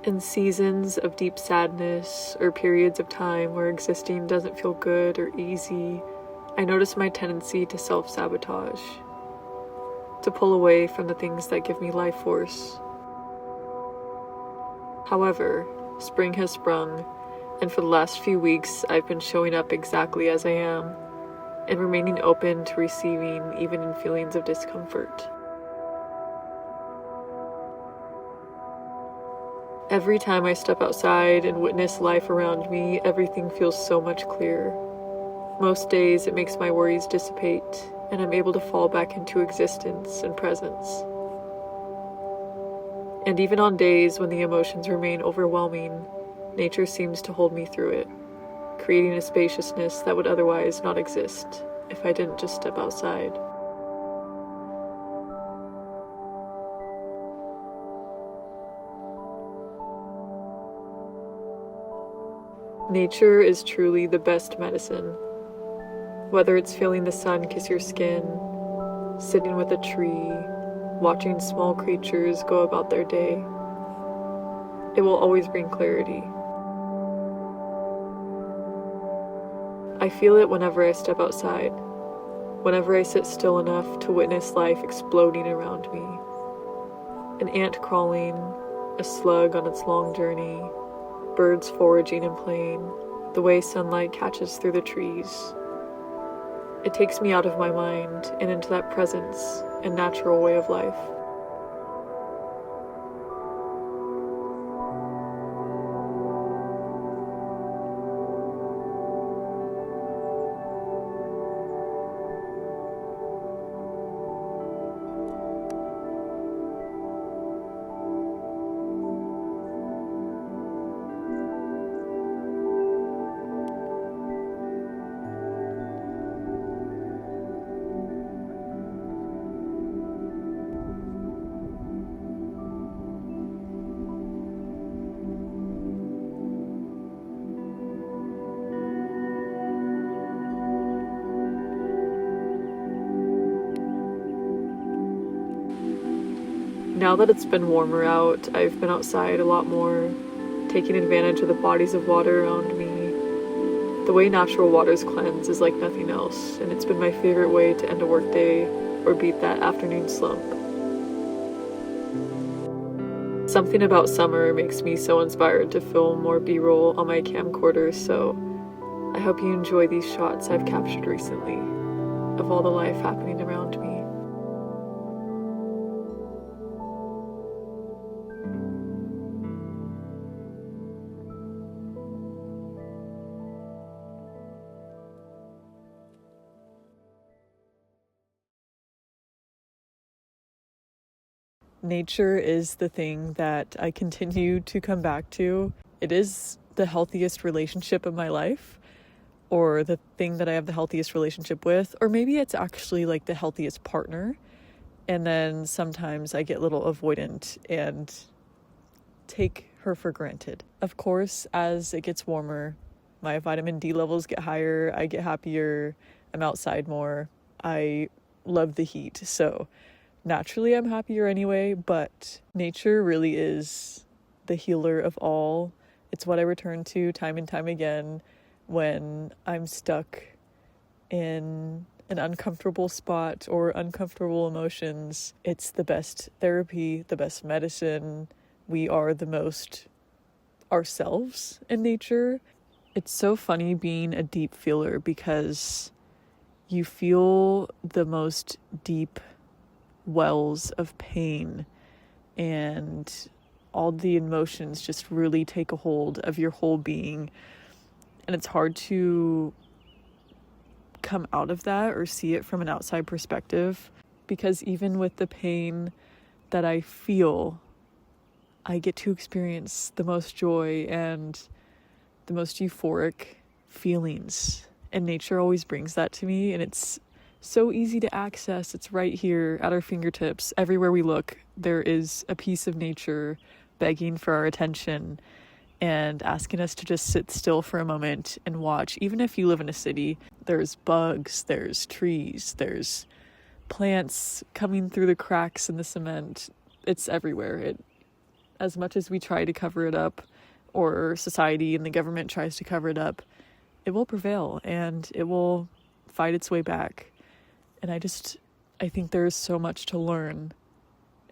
In seasons of deep sadness or periods of time where existing doesn't feel good or easy, I notice my tendency to self-sabotage, to pull away from the things that give me life force. However, spring has sprung, and for the last few weeks I've been showing up exactly as I am, and remaining open to receiving even in feelings of discomfort. Every time I step outside and witness life around me, everything feels so much clearer. Most days it makes my worries dissipate, and I'm able to fall back into existence and presence. And even on days when the emotions remain overwhelming, nature seems to hold me through it, creating a spaciousness that would otherwise not exist if I didn't just step outside. Nature is truly the best medicine. Whether it's feeling the sun kiss your skin, sitting with a tree, watching small creatures go about their day, it will always bring clarity. I feel it whenever I step outside, whenever I sit still enough to witness life exploding around me. An ant crawling, a slug on its long journey, birds foraging and playing, the way sunlight catches through the trees. It takes me out of my mind and into that presence and natural way of life. Now that it's been warmer out, I've been outside a lot more, taking advantage of the bodies of water around me. The way natural waters cleanse is like nothing else, and it's been my favorite way to end a workday or beat that afternoon slump. Something about summer makes me so inspired to film more B-roll on my camcorder, so I hope you enjoy these shots I've captured recently of all the life happening around me. Nature is the thing that I continue to come back to. It is the healthiest relationship of my life, or the thing that I have the healthiest relationship with, or maybe it's actually like the healthiest partner. And then sometimes I get a little avoidant and take her for granted. Of course, as it gets warmer, my vitamin D levels get higher, I get happier, I'm outside more. I love the heat, so naturally I'm happier anyway, but nature really is the healer of all. It's what I return to time and time again when I'm stuck in an uncomfortable spot or uncomfortable emotions. It's the best therapy, the best medicine. We are the most ourselves in nature. It's so funny being a deep feeler because you feel the most deep wells of pain, and all the emotions just really take a hold of your whole being, and it's hard to come out of that or see it from an outside perspective, because even with the pain that I feel, I get to experience the most joy and the most euphoric feelings, and nature always brings that to me, and it's so easy to access. It's right here at our fingertips. Everywhere we look, there is a piece of nature begging for our attention and asking us to just sit still for a moment and watch. Even if you live in a city, there's bugs, there's trees, there's plants coming through the cracks in the cement. It's everywhere. as much as we try to cover it up, or society and the government tries to cover it up, it will prevail and it will fight its way back. And I think there's so much to learn,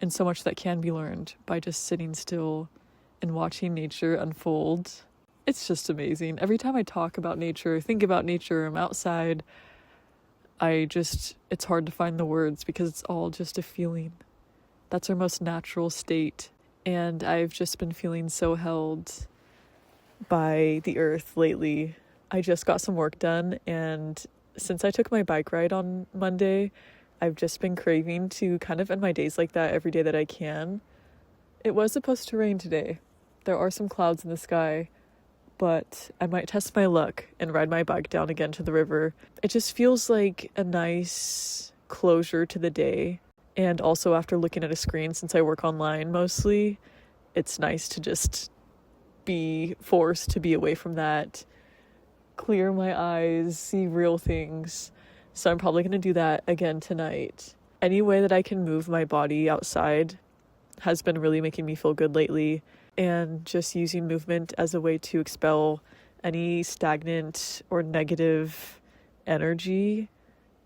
and so much that can be learned by just sitting still and watching nature unfold. It's just amazing. Every time I talk about nature, think about nature, I'm outside, it's hard to find the words because it's all just a feeling. That's our most natural state. And I've just been feeling so held by the earth lately. I just got some work done, and since I took my bike ride on Monday, I've just been craving to kind of end my days like that every day that I can. It was supposed to rain today. There are some clouds in the sky, but I might test my luck and ride my bike down again to the river. It just feels like a nice closure to the day. And also, after looking at a screen, since I work online mostly, it's nice to just be forced to be away from that, clear my eyes, see real things. So I'm probably going to do that again tonight. Any way that I can move my body outside has been really making me feel good lately. And just using movement as a way to expel any stagnant or negative energy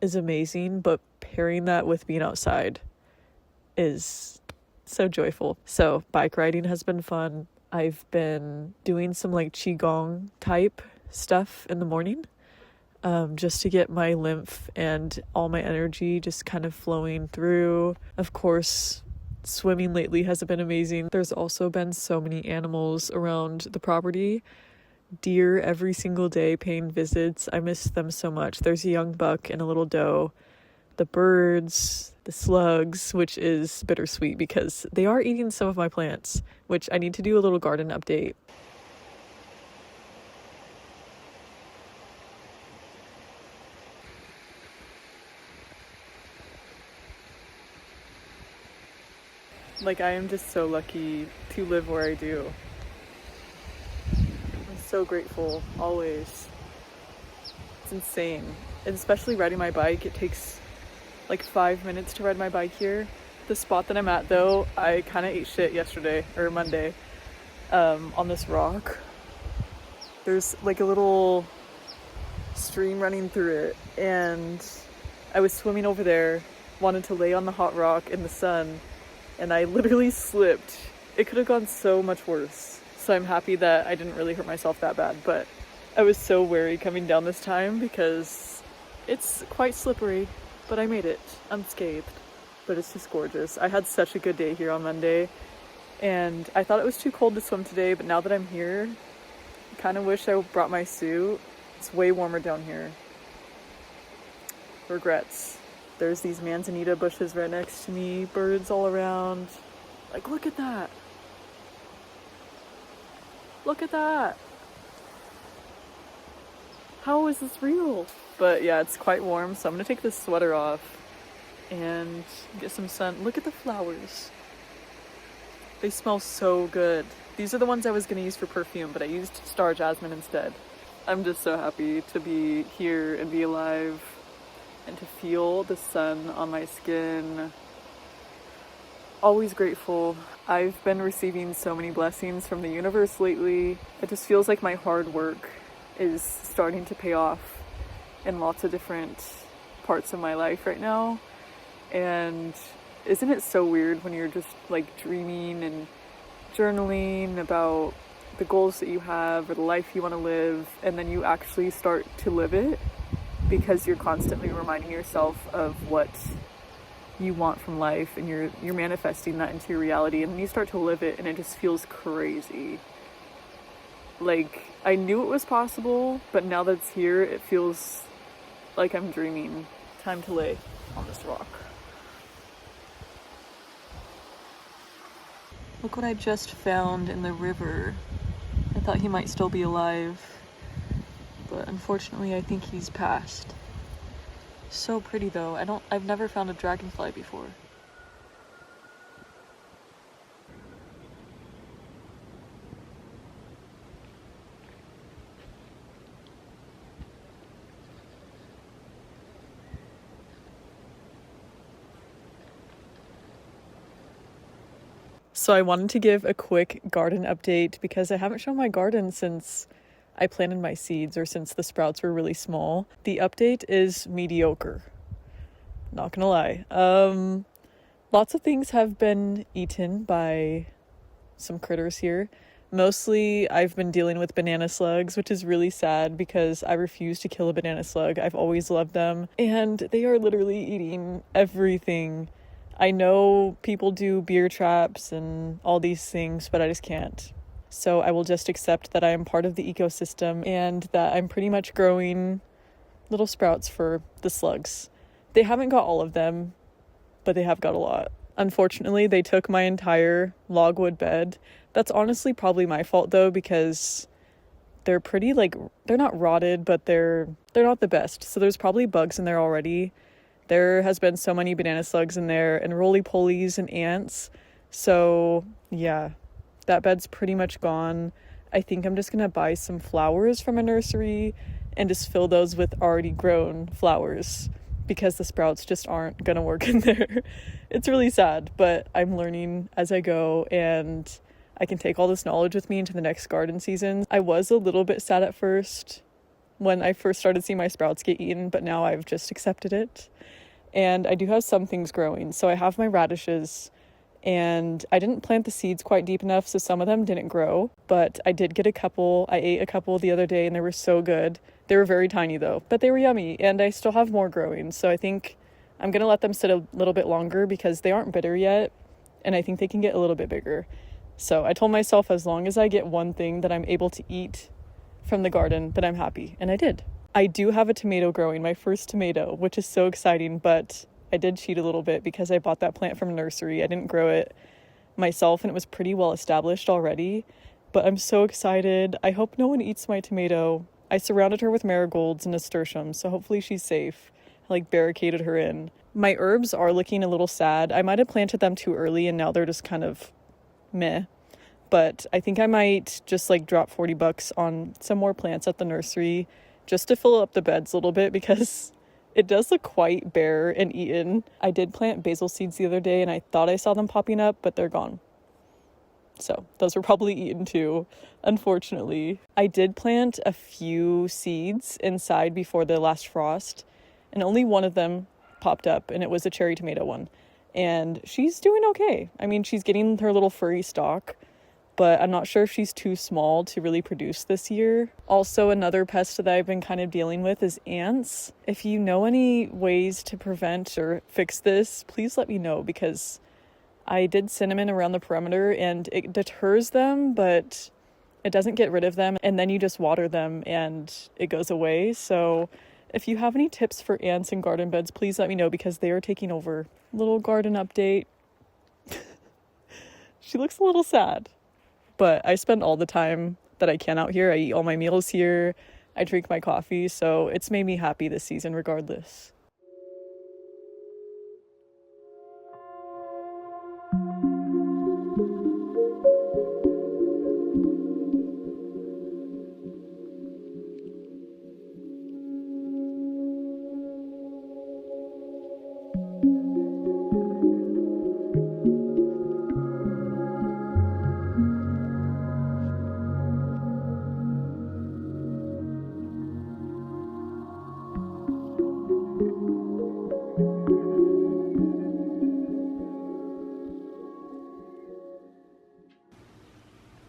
is amazing. But pairing that with being outside is so joyful. So bike riding has been fun. I've been doing some like qigong type stuff in the morning, just to get my lymph and all my energy just kind of flowing through. Of course, swimming lately has been amazing. There's also been so many animals around the property. Deer every single day paying visits. I miss them so much. There's a young buck and a little doe. The birds, the slugs, which is bittersweet because they are eating some of my plants, which I need to do a little garden update. Like, I am just so lucky to live where I do. I'm so grateful, always. It's insane. And especially riding my bike, it takes like 5 minutes to ride my bike here. The spot that I'm at, though, I kind of ate shit yesterday, or Monday, on this rock. There's like a little stream running through it, and I was swimming over there, wanted to lay on the hot rock in the sun, and I literally slipped. It could have gone so much worse. So I'm happy that I didn't really hurt myself that bad, but I was so wary coming down this time because it's quite slippery, but I made it unscathed. But it's just gorgeous. I had such a good day here on Monday, and I thought it was too cold to swim today, but now that I'm here, I kind of wish I brought my suit. It's way warmer down here. Regrets. There's these manzanita bushes right next to me, birds all around. Like, look at that. Look at that. How is this real? But yeah, it's quite warm, so I'm gonna take this sweater off and get some sun. Look at the flowers. They smell so good. These are the ones I was gonna use for perfume, but I used star jasmine instead. I'm just so happy to be here and be alive, and to feel the sun on my skin. Always grateful. I've been receiving so many blessings from the universe lately. It just feels like my hard work is starting to pay off in lots of different parts of my life right now. And isn't it so weird when you're just like dreaming and journaling about the goals that you have or the life you want to live, and then you actually start to live it because you're constantly reminding yourself of what you want from life, and you're manifesting that into your reality, and then you start to live it, and it just feels crazy. Like, I knew it was possible, but now that it's here, it feels like I'm dreaming. Time to lay on this rock. Look what I just found in the river. I thought he might still be alive, but unfortunately I think he's passed. So pretty though. I've never found a dragonfly before. So I wanted to give a quick garden update because I haven't shown my garden since I planted my seeds, or since the sprouts were really small. The update is mediocre. Not gonna lie. Lots of things have been eaten by some critters here. Mostly I've been dealing with banana slugs, which is really sad because I refuse to kill a banana slug. I've always loved them, and they are literally eating everything. I know people do beer traps and all these things, but I just can't. So I will just accept that I am part of the ecosystem and that I'm pretty much growing little sprouts for the slugs. They haven't got all of them, but they have got a lot. Unfortunately, they took my entire logwood bed. That's honestly probably my fault though, because they're pretty, they're not rotted, but they're not the best. So there's probably bugs in there already. There has been so many banana slugs in there, and roly-polies and ants. So yeah, that bed's pretty much gone. I think I'm just gonna buy some flowers from a nursery and just fill those with already grown flowers, because the sprouts just aren't gonna work in there. It's really sad, but I'm learning as I go, and I can take all this knowledge with me into the next garden season. I was a little bit sad at first when I first started seeing my sprouts get eaten, but now I've just accepted it. And I do have some things growing. So I have my radishes, and I didn't plant the seeds quite deep enough, so some of them didn't grow, but I did get a couple. I ate a couple the other day and they were so good. They were very tiny though, but they were yummy, and I still have more growing. So I think I'm gonna let them sit a little bit longer because they aren't bitter yet, and I think they can get a little bit bigger. So I told myself as long as I get one thing that I'm able to eat from the garden, then I'm happy, and I did. I do have a tomato growing, my first tomato, which is so exciting, but I did cheat a little bit because I bought that plant from a nursery. I didn't grow it myself, and it was pretty well established already, but I'm so excited. I hope no one eats my tomato. I surrounded her with marigolds and nasturtiums, so hopefully she's safe. I barricaded her in. My herbs are looking a little sad. I might have planted them too early and now they're just kind of meh. But I think I might just drop $40 on some more plants at the nursery just to fill up the beds a little bit, because it does look quite bare and eaten. I did plant basil seeds the other day and I thought I saw them popping up, but they're gone. So those were probably eaten too, unfortunately. I did plant a few seeds inside before the last frost, and only one of them popped up, and it was a cherry tomato one. And she's doing okay. I mean, she's getting her little furry stalk, but I'm not sure if she's too small to really produce this year. Also, another pest that I've been kind of dealing with is ants. If you know any ways to prevent or fix this, please let me know, because I did cinnamon around the perimeter and it deters them, but it doesn't get rid of them. And then you just water them and it goes away. So if you have any tips for ants in garden beds, please let me know, because they are taking over. Little garden update. She looks a little sad, but I spend all the time that I can out here. I eat all my meals here. I drink my coffee. So it's made me happy this season regardless.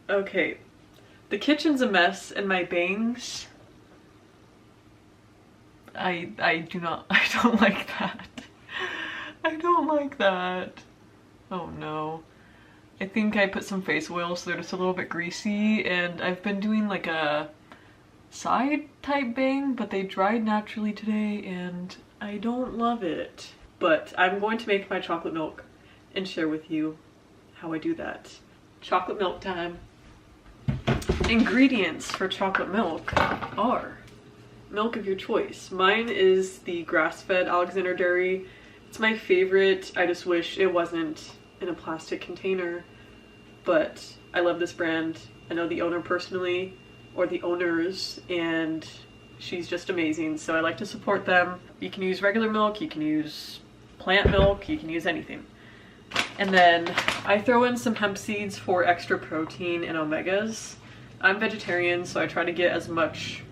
Okay, the kitchen's a mess, and my bangs, I don't like that. I don't like that. Oh no. I think I put some face oil so they're just a little bit greasy, and I've been doing a side type bang, but they dried naturally today and I don't love it. But I'm going to make my chocolate milk and share with you how I do that. Chocolate milk time. Ingredients for chocolate milk are milk of your choice. Mine is the grass-fed Alexander Dairy. It's my favorite. I just wish it wasn't in a plastic container, but I love this brand. I know the owner personally, or the owners, and she's just amazing, so I like to support them. You can use regular milk, you can use plant milk, you can use anything. And then I throw in some hemp seeds for extra protein and omegas. I'm vegetarian, so I try to get as much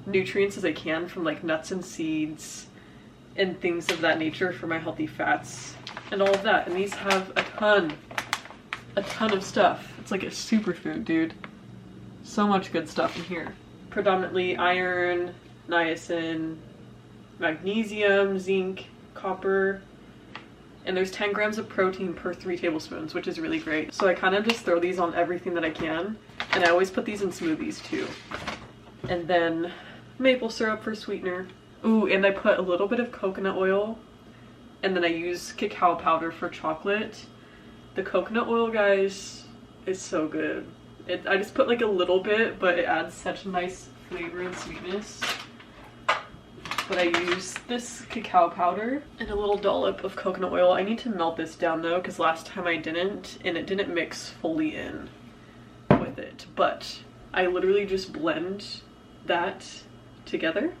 nutrients as I can from like nuts and seeds and things of that nature for my healthy fats and all of that. And these have a ton of stuff. It's like a superfood, dude. So much good stuff in here. Predominantly iron, niacin, magnesium, zinc, copper, and there's 10 grams of protein per 3 tablespoons, which is really great. So I kind of just throw these on everything that I can, and I always put these in smoothies too. And then maple syrup for sweetener. Ooh, and I put a little bit of coconut oil, and then I use cacao powder for chocolate. The coconut oil, guys, is so good. I just put like a little bit, but it adds such nice flavor and sweetness. But I use this cacao powder and a little dollop of coconut oil. I need to melt this down though, because last time I didn't, and it didn't mix fully in with it. But I literally just blend that together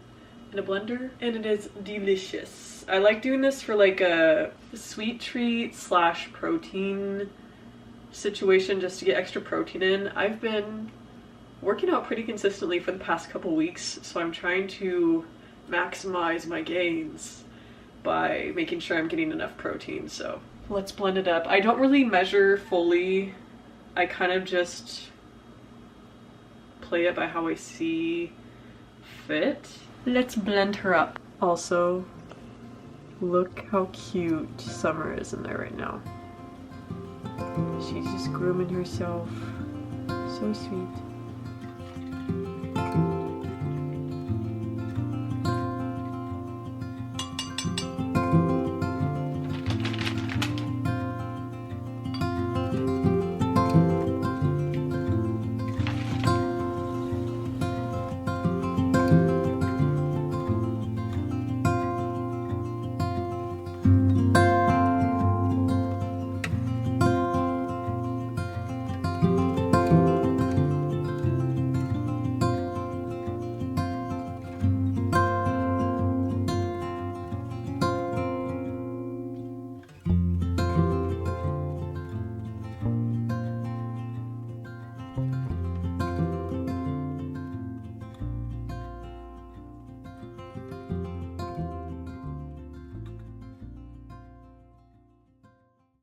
in a blender, and it is delicious. I like doing this for like a sweet treat slash protein situation, just to get extra protein in. I've been working out pretty consistently for the past couple weeks, so I'm trying to maximize my gains by making sure I'm getting enough protein. So let's blend it up. I don't really measure fully. I kind of just play it by how I see fit. Let's blend her up. Also, look how cute Summer is in there right now. She's just grooming herself. So sweet.